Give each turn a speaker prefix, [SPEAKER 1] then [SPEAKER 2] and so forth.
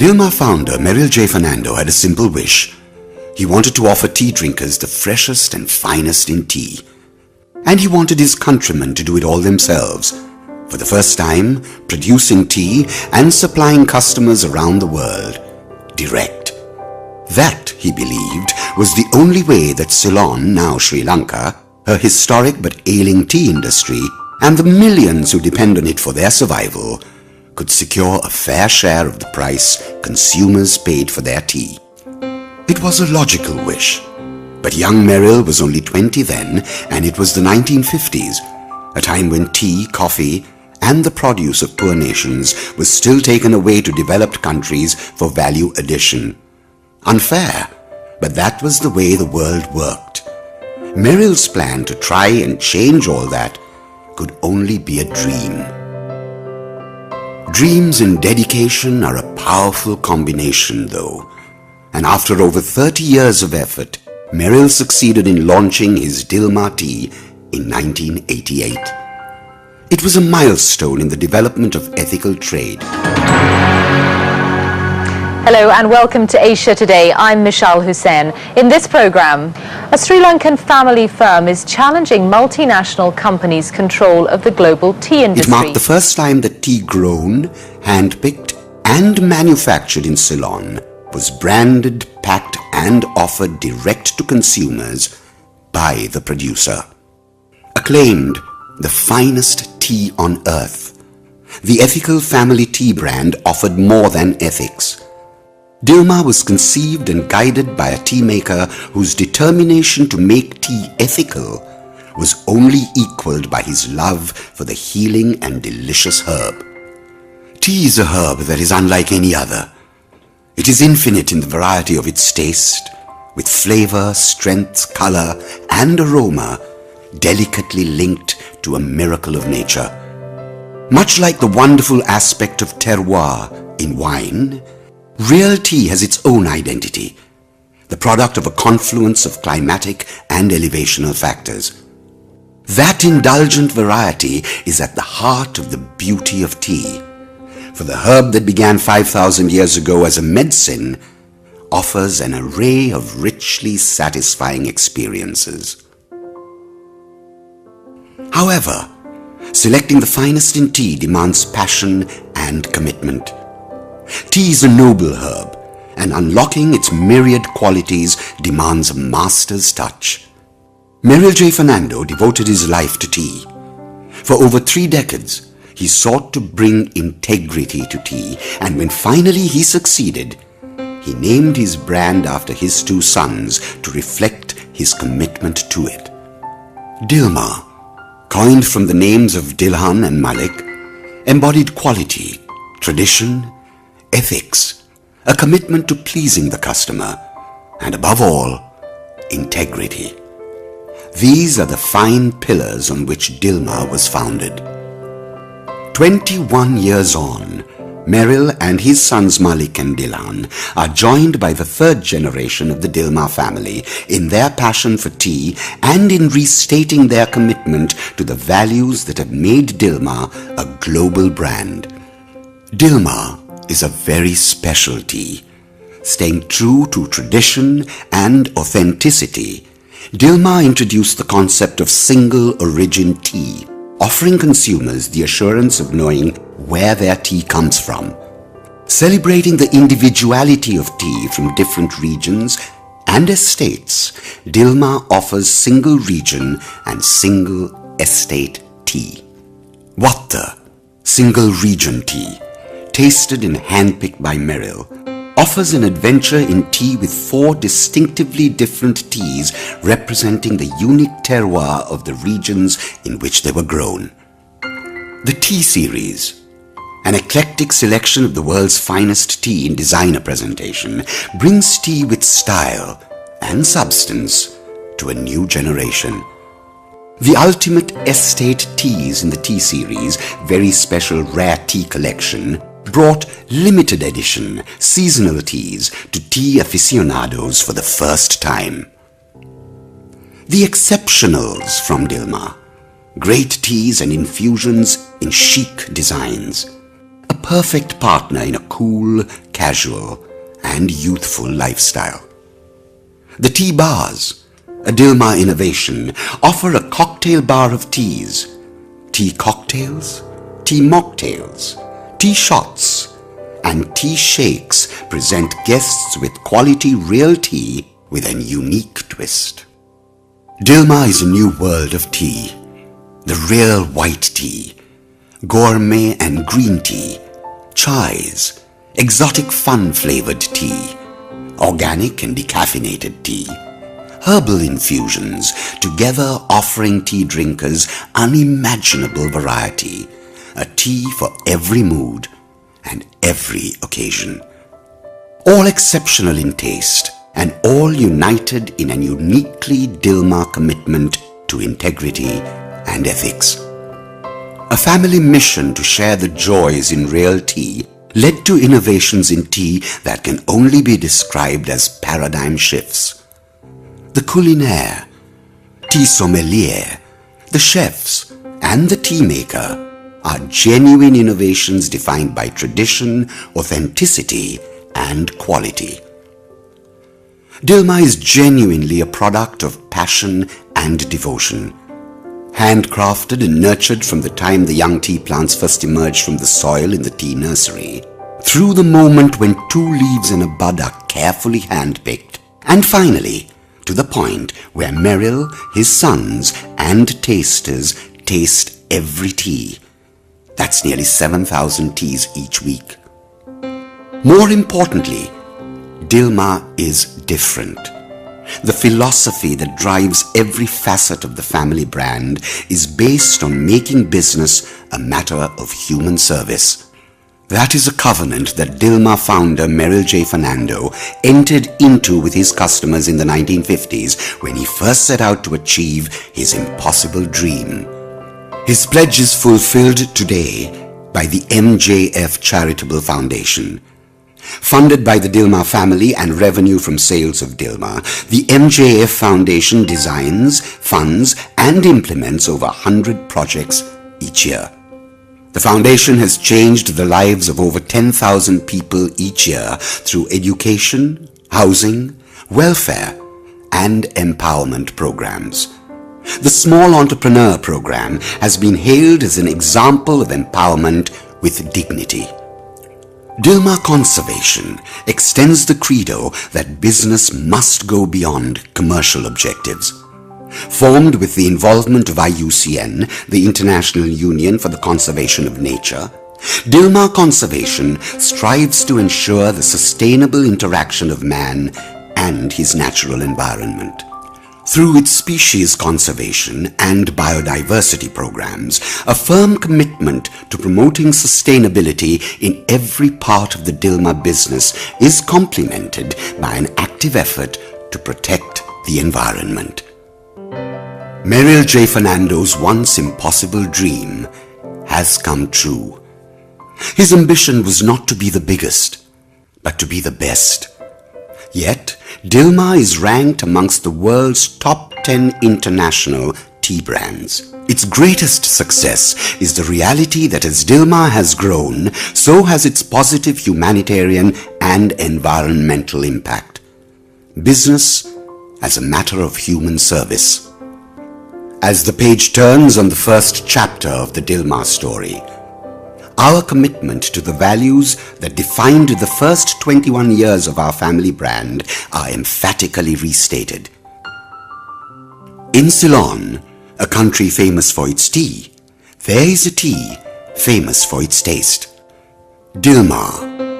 [SPEAKER 1] Dilmah founder Merrill J. Fernando had a simple wish. He wanted to offer tea drinkers the freshest and finest in tea. And he wanted his countrymen to do it all themselves, for the first time producing tea and supplying customers around the world, direct. That, he believed, was the only way that Ceylon, now Sri Lanka, her historic but ailing tea industry, and the millions who depend on it for their survival, could secure a fair share of the price consumers paid for their tea. It was a logical wish, but young Merrill was only 20 then, and it was the 1950s, a time when tea, coffee, and the produce of poor nations was still taken away to developed countries for value addition. Unfair, but that was the way the world worked. Merrill's plan to try and change all that could only be a dream. Dreams and dedication are a powerful combination, though, and after over 30 years of effort, Merrill succeeded in launching his Dilmah tea in 1988. It was a milestone in the development of ethical trade.
[SPEAKER 2] Hello and welcome to Asia Today. I'm Michelle Hussain. In this program, a Sri Lankan family firm is challenging multinational companies' control of the global tea industry.
[SPEAKER 1] It marked the first time that tea grown, hand-picked and manufactured in Ceylon was branded, packed and offered direct to consumers by the producer. Acclaimed the finest tea on earth, the ethical family tea brand offered more than ethics. Dilmah was conceived and guided by a tea maker whose determination to make tea ethical was only equaled by his love for the healing and delicious herb. Tea is a herb that is unlike any other. It is infinite in the variety of its taste, with flavor, strength, color, and aroma delicately linked to a miracle of nature. Much like the wonderful aspect of terroir in wine, real tea has its own identity, the product of a confluence of climatic and elevational factors. That indulgent variety is at the heart of the beauty of tea, for the herb that began 5,000 years ago as a medicine offers an array of richly satisfying experiences. However, selecting the finest in tea demands passion and commitment. Tea is a noble herb, and unlocking its myriad qualities demands a master's touch. Merrill J. Fernando devoted his life to tea. For over 3 decades, he sought to bring integrity to tea, and when finally he succeeded, he named his brand after his 2 sons to reflect his commitment to it. Dilmah, coined from the names of Dilhan and Malik, embodied quality, tradition, ethics, a commitment to pleasing the customer, and above all, integrity. These are the fine pillars on which Dilmah was founded. 21 years on, Merrill and his sons Malik and Dilhan are joined by the 3rd generation of the Dilmah family in their passion for tea and in restating their commitment to the values that have made Dilmah a global brand. Dilmah is a very special tea. Staying true to tradition and authenticity, Dilmah introduced the concept of single origin tea, offering consumers the assurance of knowing where their tea comes from. Celebrating the individuality of tea from different regions and estates, Dilmah offers single region and single estate tea. Watta, single region tea, tasted and handpicked by Merrill, offers an adventure in tea with 4 distinctively different teas representing the unique terroir of the regions in which they were grown. The Tea Series, an eclectic selection of the world's finest tea in designer presentation, brings tea with style and substance to a new generation. The ultimate estate teas in the Tea Series, very special rare tea collection, brought limited edition seasonal teas to tea aficionados for the first time. The exceptionals from Dilmah, great teas and infusions in chic designs. A perfect partner in a cool, casual, and youthful lifestyle. The tea bars, a Dilmah innovation, offer a cocktail bar of teas, tea cocktails, tea mocktails, tea shots, and tea shakes present guests with quality real tea with a unique twist. Dilmah is a new world of tea. The real white tea, gourmet and green tea, chais, exotic fun-flavored tea, organic and decaffeinated tea, herbal infusions, together offering tea drinkers unimaginable variety, a tea for every mood and every occasion. All exceptional in taste and all united in an uniquely Dilmah commitment to integrity and ethics. A family mission to share the joys in real tea led to innovations in tea that can only be described as paradigm shifts. The culinaire, tea sommelier, the chefs, and the tea maker are genuine innovations defined by tradition, authenticity, and quality. Dilmah is genuinely a product of passion and devotion. Handcrafted and nurtured from the time the young tea plants first emerge from the soil in the tea nursery, through the moment when 2 leaves in a bud are carefully handpicked, and finally, to the point where Merrill, his sons, and tasters taste every tea. That's nearly 7,000 teas each week. More importantly, Dilmah is different. The philosophy that drives every facet of the family brand is based on making business a matter of human service. That is a covenant that Dilmah founder Merrill J. Fernando entered into with his customers in the 1950s when he first set out to achieve his impossible dream. His pledge is fulfilled today by the MJF Charitable Foundation. Funded by the Dilmah family and revenue from sales of Dilmah, the MJF Foundation designs, funds, and implements over 100 projects each year. The foundation has changed the lives of over 10,000 people each year through education, housing, welfare, and empowerment programs. The Small Entrepreneur Program has been hailed as an example of empowerment with dignity. Dilmah Conservation extends the credo that business must go beyond commercial objectives. Formed with the involvement of IUCN, the International Union for the Conservation of Nature, Dilmah Conservation strives to ensure the sustainable interaction of man and his natural environment. Through its species conservation and biodiversity programs, a firm commitment to promoting sustainability in every part of the Dilmah business is complemented by an active effort to protect the environment. Merrill J. Fernando's once impossible dream has come true. His ambition was not to be the biggest, but to be the best. Yet, Dilmah is ranked amongst the world's top 10 international tea brands. Its greatest success is the reality that as Dilmah has grown, so has its positive humanitarian and environmental impact. Business as a matter of human service. As the page turns on the first chapter of the Dilmah story, our commitment to the values that defined the first 21 years of our family brand are emphatically restated. In Ceylon, a country famous for its tea, there is a tea famous for its taste. Dilmah.